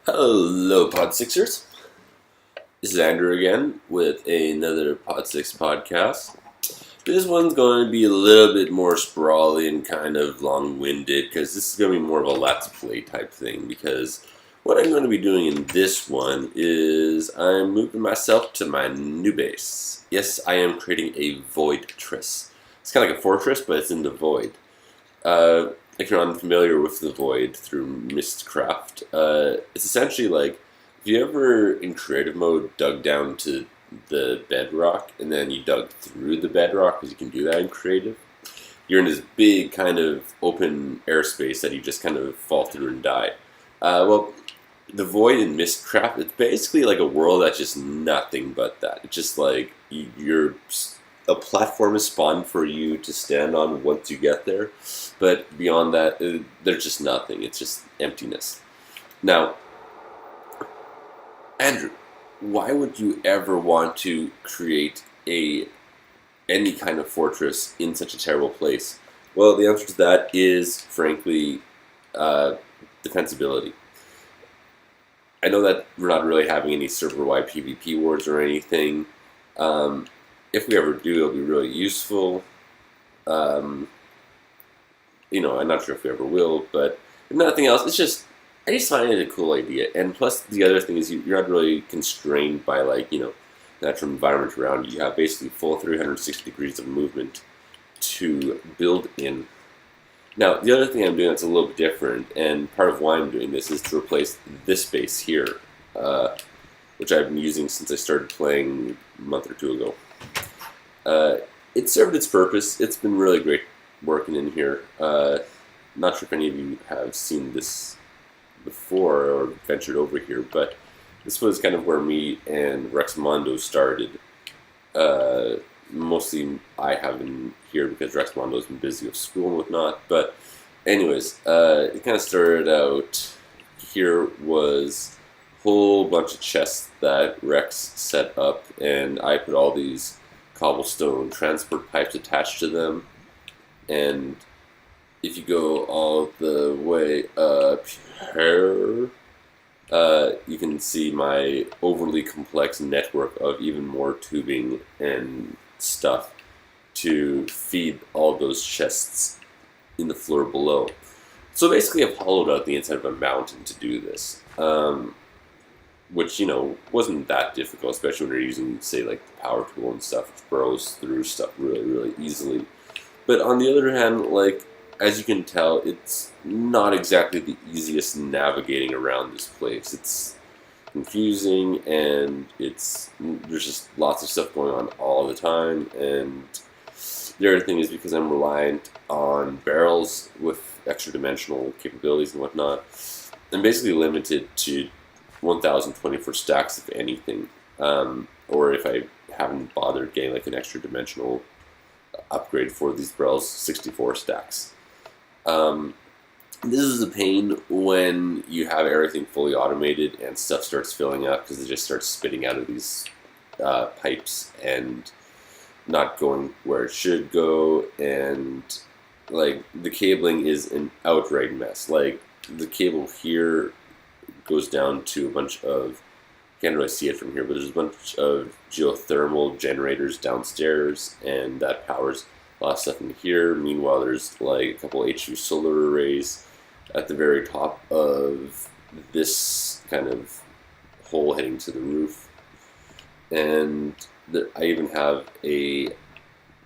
Hello, pod6ers. This is Andrew again with another pod6 podcast. This one's going to be a little bit more sprawly and kind of long-winded because this is going to be more of a let's play type thing, because what I'm going to be doing in this one is I'm moving myself to my new base. Yes, I am creating a fortress. It's kind of like a fortress, but it's in the void. If you're unfamiliar with the void through Mistcraft, it's essentially like if you ever in creative mode dug down to the bedrock and then you dug through the bedrock, because you can do that in creative, you're in this big kind of open airspace that you just kind of fall through and die. Well, the void in Mistcraft, it's basically like a world that's just nothing but that. It's just like a platform is spawned for you to stand on once you get there, but beyond that, there's just nothing. It's just emptiness. Now, Andrew, why would you ever want to create any kind of fortress in such a terrible place? Well, the answer to that is, frankly, defensibility. I know that we're not really having any server-wide PvP wars or anything. If we ever do, it'll be really useful. I'm not sure if we ever will, but if nothing else, I just find it a cool idea. And plus, the other thing is you're not really constrained by, the natural environment around you. You have basically full 360 degrees of movement to build in. Now, the other thing I'm doing that's a little bit different, and part of why I'm doing this, is to replace this base here, which I've been using since I started playing a month or two ago. It served its purpose. It's been really great working in here. Not sure if any of you have seen this before or ventured over here, but this was kind of where me and Rexmondo started. Mostly I have been here because Rexmondo's been busy with school and whatnot, but anyways, it kind of started out, here was a whole bunch of chests that Rex set up, and I put all these cobblestone transport pipes attached to them. And if you go all the way up here, you can see my overly complex network of even more tubing and stuff to feed all those chests in the floor below. So basically I've hollowed out the inside of a mountain to do this. Which, wasn't that difficult, especially when you're using, say, like the power tool and stuff, which burrows through stuff really, really easily. But on the other hand, as you can tell, it's not exactly the easiest navigating around this place. It's confusing, and there's just lots of stuff going on all the time. And the other thing is, because I'm reliant on barrels with extra dimensional capabilities and whatnot, I'm basically limited to 1,024 stacks, if anything, or if I haven't bothered getting an extra dimensional upgrade for these barrels, 64 stacks. This is a pain when you have everything fully automated and stuff starts filling up, because it just starts spitting out of these pipes and not going where it should go, and the cabling is an outright mess. The cable here goes down to a bunch of, can't really see it from here, but there's a bunch of geothermal generators downstairs, and that powers a lot of stuff in here. Meanwhile, there's a couple HV solar arrays at the very top of this kind of hole heading to the roof. And I even have a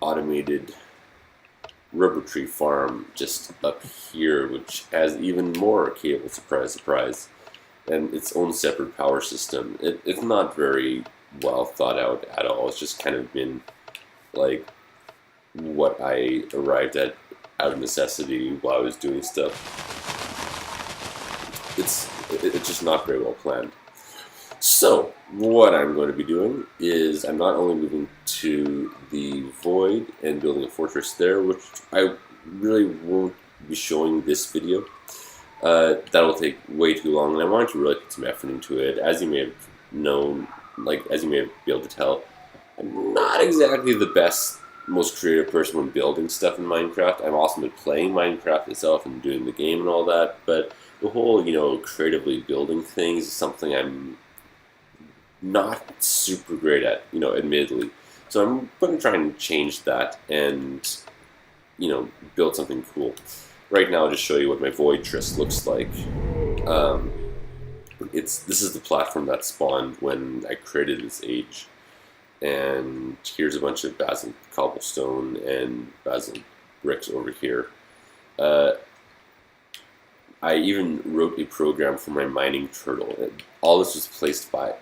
automated rubber tree farm just up here, which has even more cable, surprise, surprise, and its own separate power system. It's not very well thought out at all. It's just kind of been what I arrived at out of necessity while I was doing stuff. It's just not very well planned. So what I'm going to be doing is I'm not only moving to the void and building a fortress there, which I really won't be showing this video. That'll take way too long, and I wanted to really put some effort into it. As you may have known, as you may be able to tell, I'm not exactly the best, most creative person when building stuff in Minecraft. I've also been playing Minecraft itself and doing the game and all that, but the whole, creatively building things is something I'm not super great at, admittedly. So I'm going to try and change that and, build something cool. Right now, I'll just show you what my void tryst looks like. This is the platform that spawned when I created this age. And here's a bunch of basalt cobblestone and basalt bricks over here. I even wrote a program for my mining turtle. All this was placed by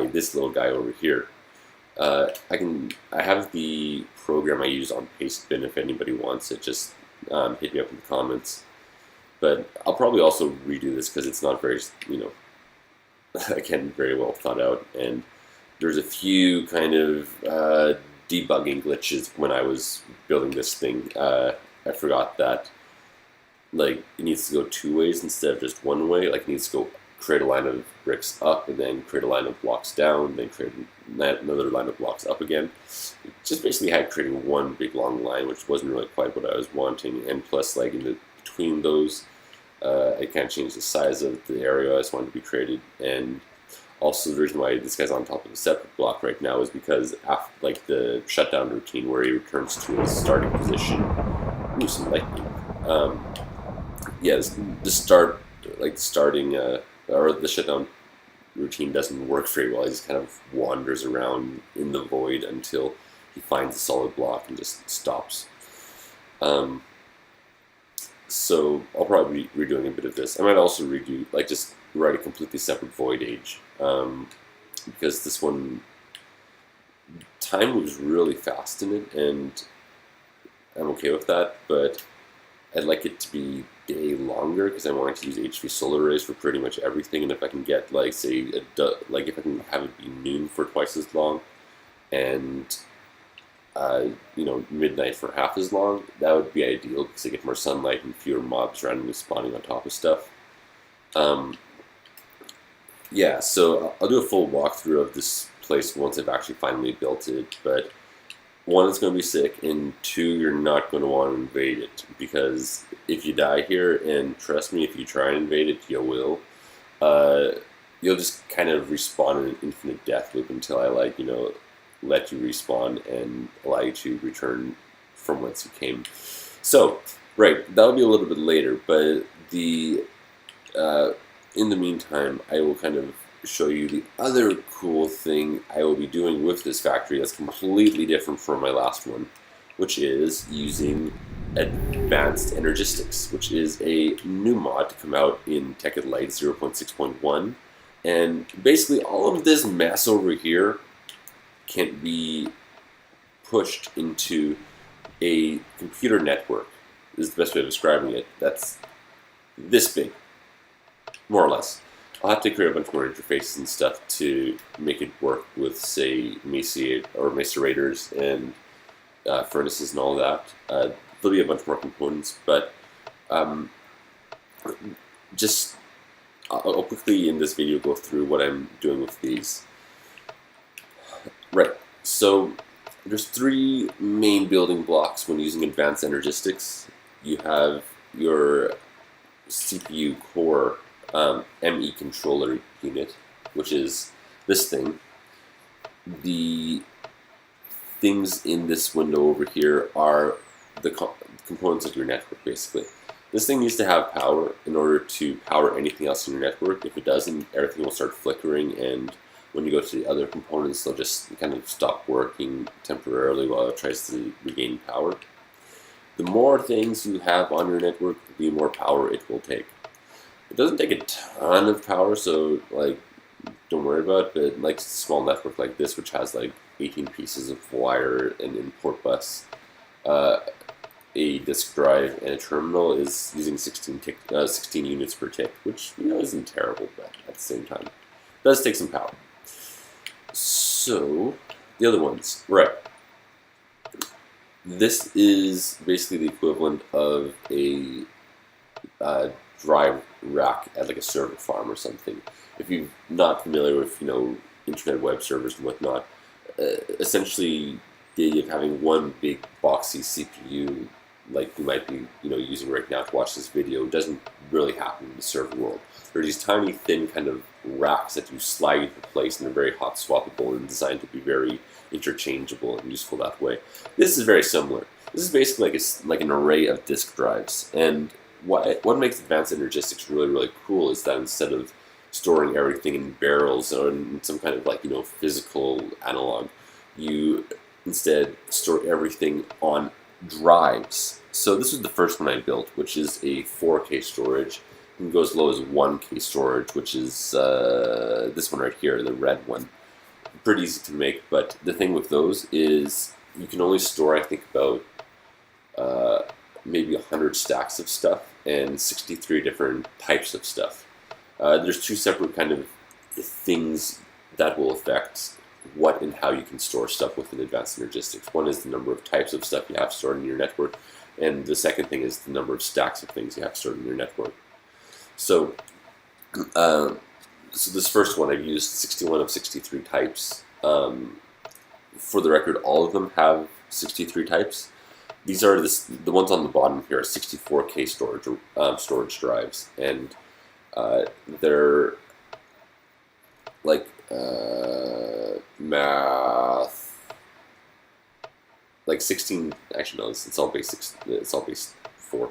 this little guy over here. I have the program I use on Pastebin if anybody wants it. Just hit me up in the comments. But I'll probably also redo this because it's not very, again, very well thought out. And there's a few kind of debugging glitches when I was building this thing. I forgot that it needs to go two ways instead of just one way. It needs to go create a line of bricks up and then create a line of blocks down, then create another line of blocks up again. It just basically had creating one big long line, which wasn't really quite what I was wanting. And plus, between those, I can't change the size of the area I just wanted to be created. And also, the reason why this guy's on top of a separate block right now is because after the shutdown routine where he returns to his starting position. Ooh, some lightning. The shutdown routine doesn't work very well. He just kind of wanders around in the void until he finds a solid block and just stops. So I'll probably be redoing a bit of this. I might also redo, just write a completely separate void age. Because this one, time moves really fast in it, and I'm okay with that, but I'd like it to be day longer because I want to use HV solar arrays for pretty much everything. And if I can get, if I can have it be noon for twice as long, and midnight for half as long, that would be ideal because I get more sunlight and fewer mobs randomly spawning on top of stuff. Yeah, so I'll do a full walkthrough of this place once I've actually finally built it, but one, it's going to be sick, and two, you're not going to want to invade it, because if you die here, and trust me, if you try and invade it, you will, you'll just kind of respawn in an infinite death loop until I, let you respawn and allow you to return from whence you came. So, right, that'll be a little bit later, but in the meantime, I will kind of show you the other cool thing I will be doing with this factory that's completely different from my last one, which is using Advanced Energistics, which is a new mod to come out in Tekkit Lite 0.6.1. And basically all of this mess over here can be pushed into a computer network. This is the best way of describing it. That's this big, more or less. I'll have to create a bunch more interfaces and stuff to make it work with, say, macerators and furnaces and all that. There'll be a bunch more components, but I'll quickly in this video go through what I'm doing with these. Right, so there's three main building blocks when using Advanced Energistics. You have your CPU core ME controller unit, which is this thing. The things in this window over here are the components of your network, basically. This thing needs to have power in order to power anything else in your network. If it doesn't, everything will start flickering, and when you go to the other components, they'll just kind of stop working temporarily while it tries to regain power. The more things you have on your network, the more power it will take. It doesn't take a ton of power, so don't worry about it, but a small network like this, which has 18 pieces of wire and import bus, a disk drive, and a terminal is using 16 units per tick, which isn't terrible, but at the same time, it does take some power. So, the other ones, right. This is basically the equivalent of a drive rack at a server farm or something. If you're not familiar with internet web servers and whatnot, essentially the idea of having one big boxy CPU like you might be using right now to watch this video doesn't really happen in the server world. There are these tiny thin kind of racks that you slide into place, and they're very hot swappable and designed to be very interchangeable and useful that way. This is very similar. This is basically like an array of disk drives, and what makes Advanced Energistics really, really cool is that instead of storing everything in barrels or in some kind of like physical analog, you instead store everything on drives. So this was the first one I built, which is a 4K storage. You can go as low as 1K storage, which is this one right here, the red one. Pretty easy to make, but the thing with those is you can only store, I think, about maybe 100 stacks of stuff and 63 different types of stuff. There's two separate kind of things that will affect what and how you can store stuff within Advanced Energistics. One is the number of types of stuff you have stored in your network, and the second thing is the number of stacks of things you have stored in your network. So, so this first one, I've used 61 of 63 types. For the record, all of them have 63 types. These are the ones on the bottom here are 64K storage drives, and they're like math, like 16. Actually, no, it's all base. It's all base 4.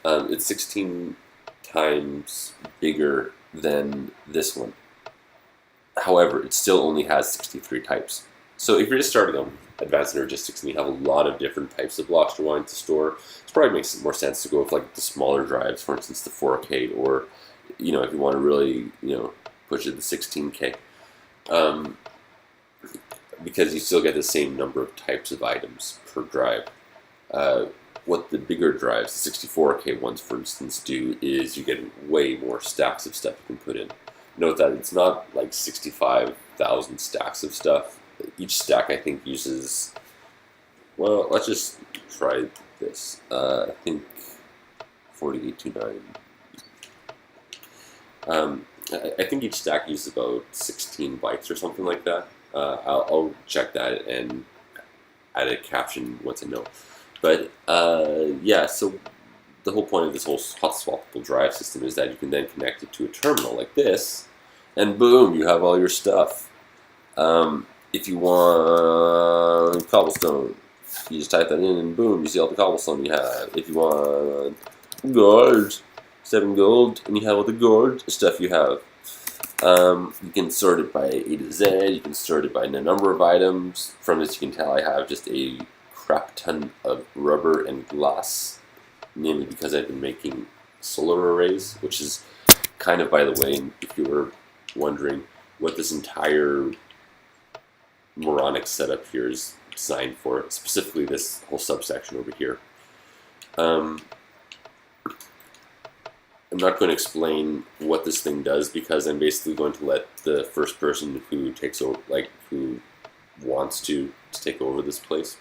It's 16 times bigger than this one. However, it still only has 63 types. So if you're just starting on Advanced Energistics and you have a lot of different types of blocks you're wanting to store, it probably makes more sense to go with like the smaller drives, for instance, the 4K, or if you want to really push it to 16K, because you still get the same number of types of items per drive. What the bigger drives, the 64K ones, for instance, do is you get way more stacks of stuff you can put in. Note that it's not like 65,000 stacks of stuff. Each stack, I think, uses, well, let's just try this. I think 4829. I think each stack uses about 16 bytes or something like that. I'll check that and add a caption once I know. But yeah, so the whole point of this whole hot swappable drive system is that you can then connect it to a terminal like this, and boom, you have all your stuff. If you want cobblestone, you just type that in and boom, you see all the cobblestone you have. If you want gold, 7 gold, and you have all the gold stuff you have. You can sort it by A to Z, you can sort it by the number of items. From this you can tell I have just a crap ton of rubber and glass, mainly because I've been making solar arrays, which is kind of, by the way, if you were wondering, what this entire moronic setup here is designed for, specifically this whole subsection over here. I'm not going to explain what this thing does because I'm basically going to let the first person who takes over, who wants to take over this place,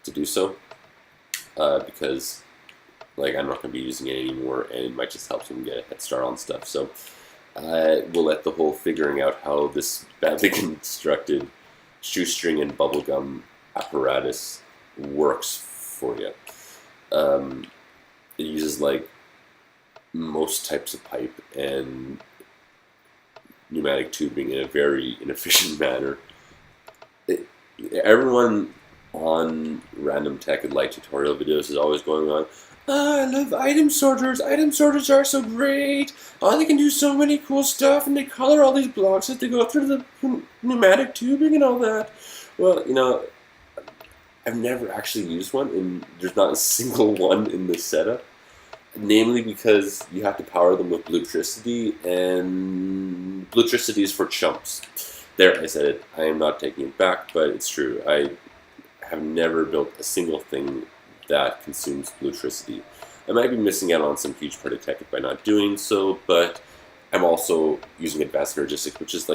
to do so, because I'm not going to be using it anymore, and it might just help them get a head start on stuff. So we'll let the whole figuring out how this badly constructed shoestring and bubblegum apparatus works for you. It uses most types of pipe and pneumatic tubing in a very inefficient manner. Everyone on random tech and light tutorial videos is always going on, I love item sorters. Item sorters are so great. Oh, they can do so many cool stuff, and they color all these blocks as they go through the pneumatic tubing and all that. Well, I've never actually used one, and there's not a single one in this setup. Namely because you have to power them with bluetricity, and bluetricity is for chumps. There, I said it. I am not taking it back, but it's true. I have never built a single thing that consumes bluetricity. I might be missing out on some huge part of tech by not doing so, but I'm also using Advanced Energistics, which is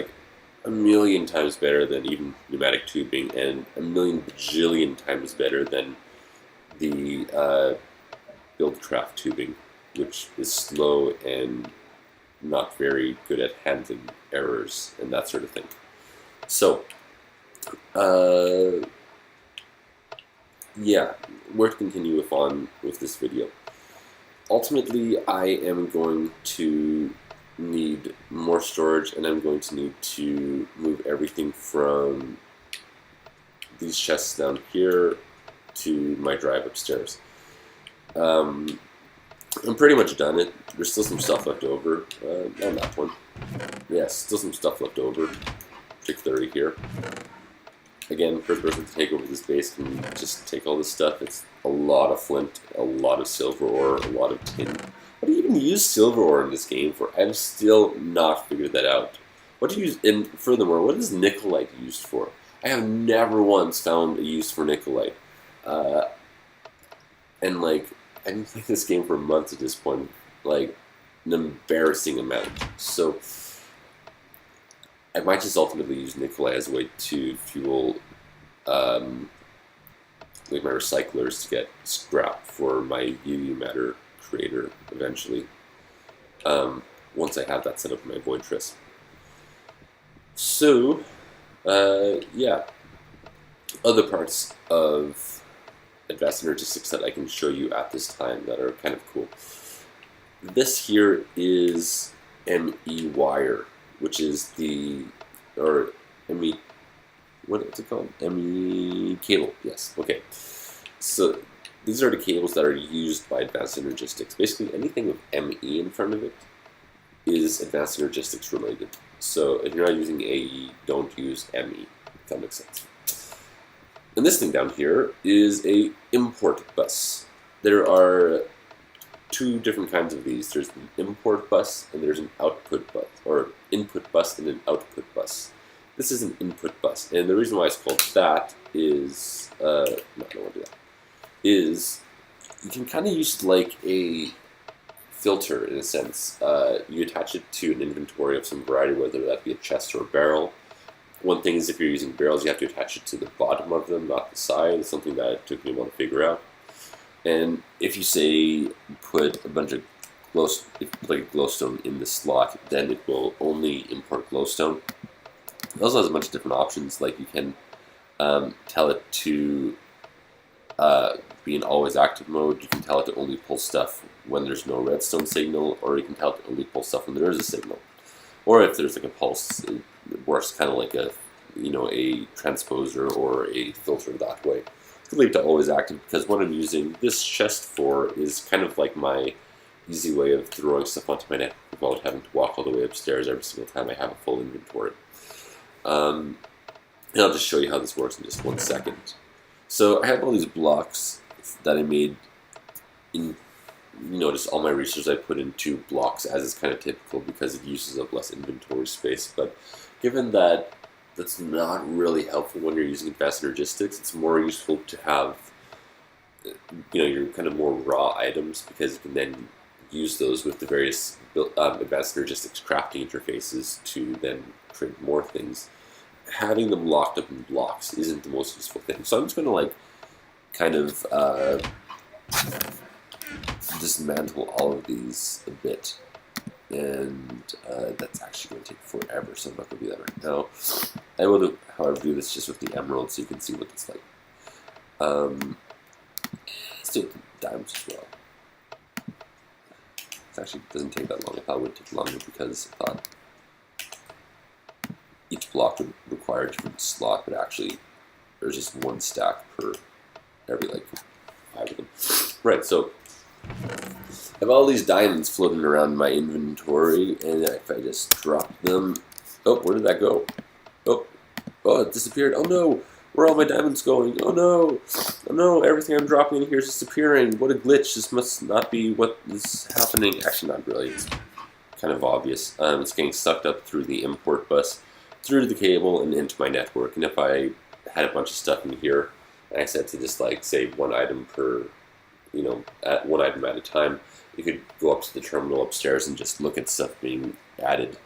a million times better than even pneumatic tubing, and a million bajillion times better than the Buildcraft tubing, which is slow and not very good at handling errors and that sort of thing. So, yeah, where to continue on with this video. Ultimately, I am going to need more storage, and I'm going to need to move everything from these chests down here to my drive upstairs. I'm pretty much done it. There's still some stuff left over on that one. Yeah, still some stuff left over, particularly here. Again, first person to take over this base can just take all this stuff. It's a lot of flint, a lot of silver ore, a lot of tin. What do you even use silver ore in this game for? I've still not figured that out. What do you use? And furthermore, what is nickelite used for? I have never once found a use for nickelite. And like, I've been playing this game for months at this point, like an embarrassing amount. So I might just ultimately use nickelite as a way to fuel like my recyclers to get scrap for my UV matter creator eventually. Once I have that set up in my Voidtress. So, yeah. Other parts of Advanced Energistics that I can show you at this time that are kind of cool. This here is ME wire, which is the, or ME, what is it called? ME cable, yes, okay. So these are the cables that are used by Advanced Energistics. Basically anything with ME in front of it is Advanced Energistics related. So if you're not using AE, don't use ME, if that makes sense. And this thing down here is a import bus. There are two different kinds of these. There's an import bus and there's an output bus, or input bus and an output bus. This is an input bus, and the reason why it's called that is, no, I don't want to do that, is you can kind of use like a filter in a sense. You attach it to an inventory of some variety, whether that be a chest or a barrel. One thing is if you're using barrels, you have to attach it to the bottom of them, not the side. It's something that it took me a while to figure out. And if you say put a bunch of glowstone in the slot, then it will only import glowstone. It also has a bunch of different options, like you can tell it to be in always active mode. You can tell it to only pull stuff when there's no redstone signal, or you can tell it to only pull stuff when there is a signal. Or if there's like a pulse, it works kind of like a, a transposer or a filter that way. I could leave it to always active because what I'm using this chest for is kind of like my easy way of throwing stuff onto my network without having to walk all the way upstairs every single time I have a full inventory. And I'll just show you how this works in just 1 second. So I have all these blocks that I made in, just all my research I put into blocks, as is kind of typical because it uses up less inventory space. But given that that's not really helpful when you're using Advanced Energistics, it's more useful to have, your kind of more raw items, because you can then use those with the various Advanced Energistics crafting interfaces to then create more things. Having them locked up in blocks isn't the most useful thing. So I'm just going to kind of dismantle all of these a bit, and that's actually going to take forever, so I'm not going to do that right now. I will, however, do this just with the emerald so you can see what it's like. Let's do it with the diamonds as well. It actually doesn't take that long. I thought it would take longer because I thought each block would require a different slot, but actually there's just one stack per every 5 of them. Right, so I have all these diamonds floating around my inventory, and if I just drop them, oh, where did that go? Oh, it disappeared. Oh no, where are all my diamonds going? Oh no, everything I'm dropping in here is disappearing. What a glitch. This must not be what is happening. Actually, not really. It's kind of obvious. It's getting sucked up through the import bus, through the cable, and into my network. And if I had a bunch of stuff in here, and I said to just save one item per, at one item at a time, you could go up to the terminal upstairs and just look at stuff being added.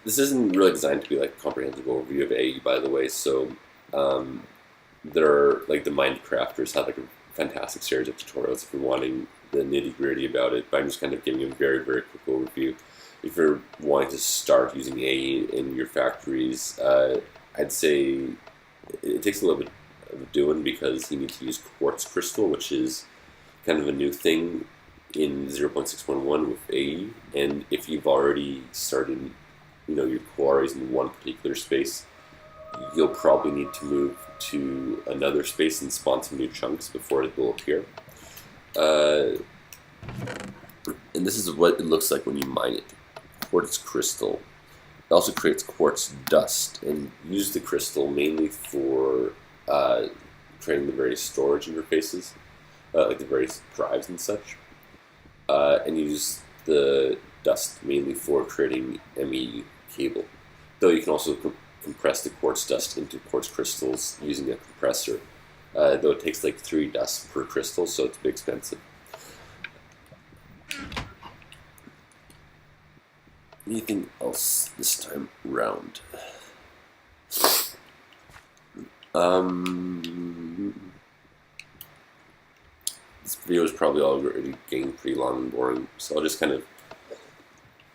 This isn't really designed to be a comprehensive overview of AE, by the way, so there are, the Minecrafters have a fantastic series of tutorials if you're wanting the nitty-gritty about it, but I'm just kind of giving a very, very quick overview. If you're wanting to start using AE in your factories, I'd say it takes a little bit doing, because you need to use quartz crystal, which is kind of a new thing in 0.6.1 with AE. And if you've already started, your quarries in one particular space, you'll probably need to move to another space and spawn some new chunks before it will appear. And this is what it looks like when you mine it. Quartz crystal. It also creates quartz dust, and use the crystal mainly for creating the various storage interfaces, like the various drives and such. And use the dust mainly for creating ME cable. Though you can also compress the quartz dust into quartz crystals using a compressor. Though it takes like 3 dusts per crystal, so it's a bit expensive. Anything else this time round? This video is probably already getting pretty long and boring, so I'll just kind of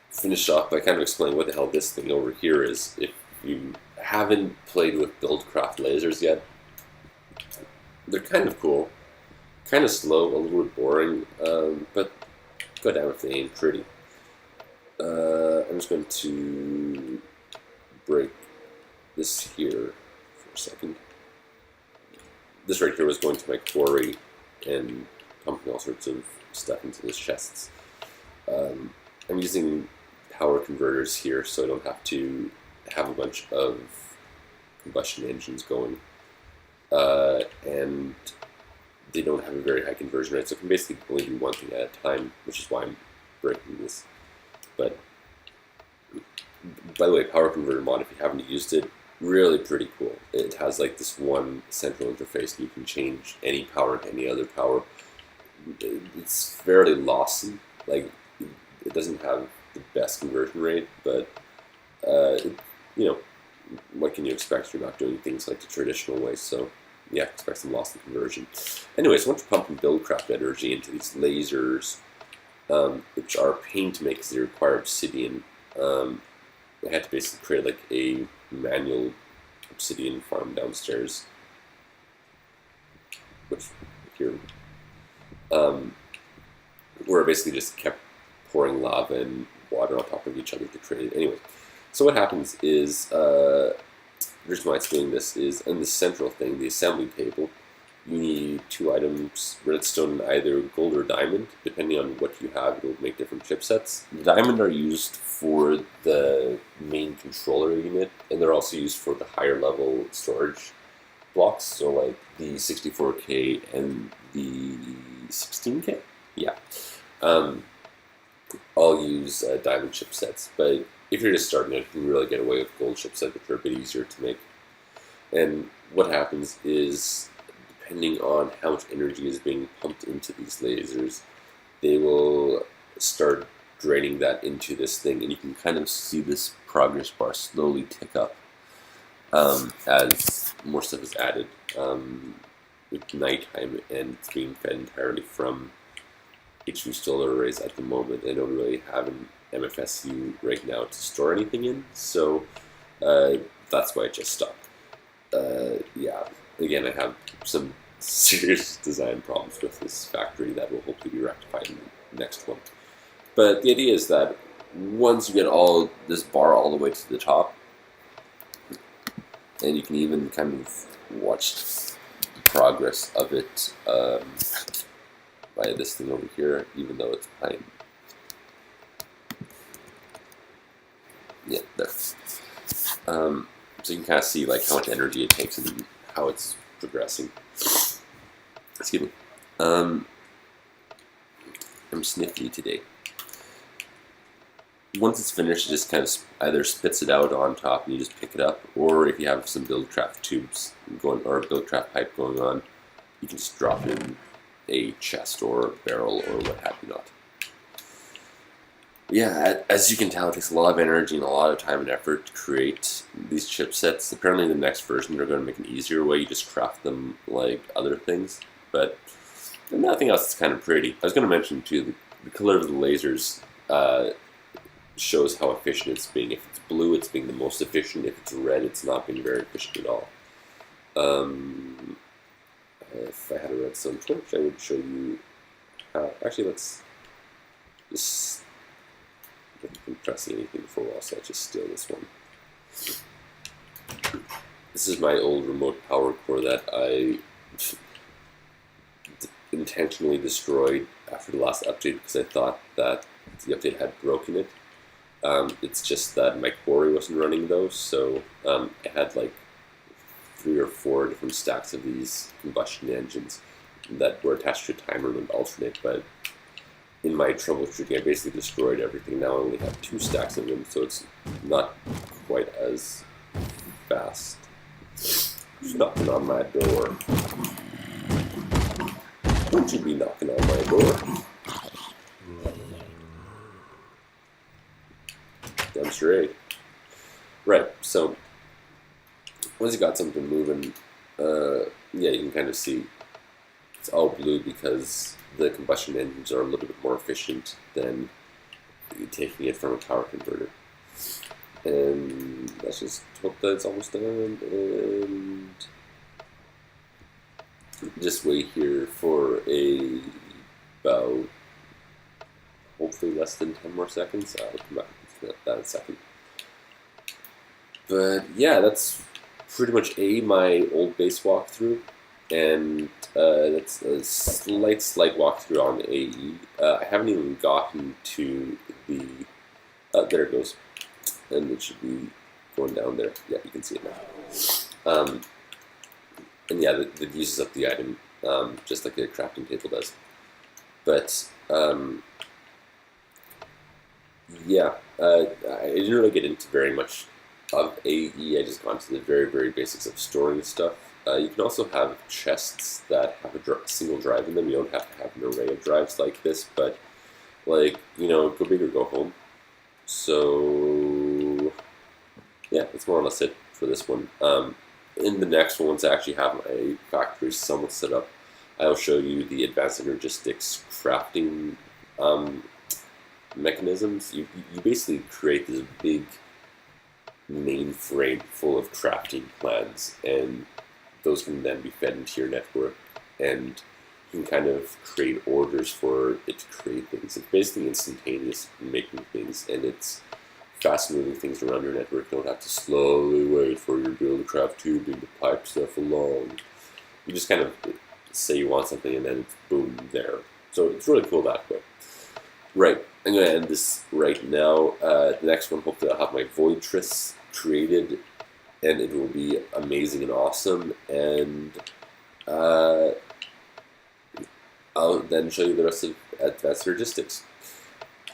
finish off by kind of explaining what the hell this thing over here is. If you haven't played with Buildcraft lasers yet, they're kind of cool, kind of slow, a little bit boring, but goddamn if they ain't pretty. I'm just going to break this here for a second. This right here was going to my quarry and pumping all sorts of stuff into those chests. I'm using power converters here, so I don't have to have a bunch of combustion engines going. And they don't have a very high conversion rate, so I can basically only do one thing at a time, which is why I'm breaking this. But, by the way, power converter mod, if you haven't used it, really pretty cool. It has like this one central interface, and you can change any power to any other power. It's fairly lossy. Like, it doesn't have the best conversion rate, but what can you expect? You're not doing things like the traditional way, so yeah, expect some loss in conversion. Anyways, once you're pumping Buildcraft energy into these lasers, which are a pain to make because they require obsidian, I had to basically create like a manual obsidian farm downstairs, which here, where I basically just kept pouring lava and water on top of each other to create it. Anyway, so what happens is, the reason why it's doing this is, in the central thing, the assembly table, you need 2 items, redstone, either gold or diamond. Depending on what you have, it'll make different chipsets. The diamond are used for the main controller unit, and they're also used for the higher level storage blocks, so like the 64K and the 16K? Yeah. I'll use diamond chipsets, but if you're just starting out, you can really get away with gold chipsets, which are a bit easier to make. And what happens is, depending on how much energy is being pumped into these lasers, they will start draining that into this thing, and you can kind of see this progress bar slowly tick up as more stuff is added. It's nighttime, and it's being fed entirely from HV solar arrays at the moment. I don't really have an MFSU right now to store anything in, so that's why it just stopped. Yeah, again, I have some serious design problems with this factory that will hopefully be rectified in the next one. But the idea is that once you get all this bar all the way to the top, and you can even kind of watch the progress of it by this thing over here, even though it's behind. Yeah, there. So you can kind of see like how much energy it takes and how it's progressing. Excuse me. I'm sniffly today. Once it's finished, it just kind of either spits it out on top and you just pick it up, or if you have some Buildcraft tubes going, or a Buildcraft pipe going on, you can just drop it in a chest or a barrel or what have you not. Yeah, as you can tell, it takes a lot of energy and a lot of time and effort to create these chipsets. Apparently in the next version they're going to make an easier way. You just craft them like other things. But nothing else is kind of pretty. I was going to mention too, the color of the lasers shows how efficient it's being. If it's blue, it's being the most efficient. If it's red, it's not being very efficient at all. if I had a redstone torch, I would show you how. Actually, let's just. I haven't been pressing anything for a while, so I'll just steal this one. This is my old remote power core that I intentionally destroyed after the last update because I thought that the update had broken it. It's just that my quarry wasn't running though, so I had like 3 or 4 different stacks of these combustion engines that were attached to a timer and would alternate, but in my troubleshooting I basically destroyed everything. Now I only have 2 stacks of them, so it's not quite as fast. Who's knocking on my door? Don't you be knocking on my door. Damn straight. Right, so once you got something moving, yeah, you can kind of see it's all blue because the combustion engines are a little bit more efficient than taking it from a power converter. And let's just hope that it's almost done, and just wait here for about hopefully less than 10 more seconds. I'll come back to that in a second. But yeah, that's pretty much my old base walkthrough, and that's a slight walkthrough on AE. I haven't even gotten to the, there it goes, and it should be going down there. Yeah, you can see it now. And yeah, that uses up the item, just like a crafting table does. But yeah, I didn't really get into very much of AE. I just got into the very, very basics of storing stuff. You can also have chests that have a single drive in them. You don't have to have an array of drives like this, but like, you know, go big or go home. So yeah, that's more or less it for this one. In the next one, once I actually have my factory somewhat set up, I'll show you the Advanced Energistics crafting mechanisms. You basically create this big mainframe full of crafting plans, and those can then be fed into your network, and you can kind of create orders for it to create things. It's basically instantaneous in making things, and it's fast moving things around your network. You don't have to slowly wait for your build to craft tubing to pipe stuff along. You just kind of say you want something, and then it's boom, there. So it's really cool that way. Right, I'm going to end this right now. The next one, hopefully I'll have my Voidtress created, and it will be amazing and awesome, and I'll then show you the rest of Advanced Energistics.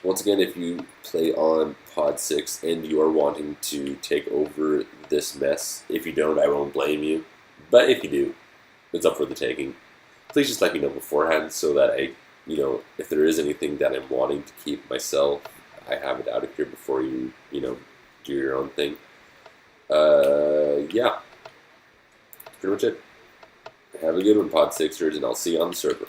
Once again, if you play on Pod 6 and you are wanting to take over this mess, if you don't, I won't blame you, but if you do, it's up for the taking. Please just let me know beforehand so that I, you know, if there is anything that I'm wanting to keep myself, I have it out of here before you, you know, do your own thing. Yeah, pretty much it. Have a good one, Pod 6ers, and I'll see you on the server.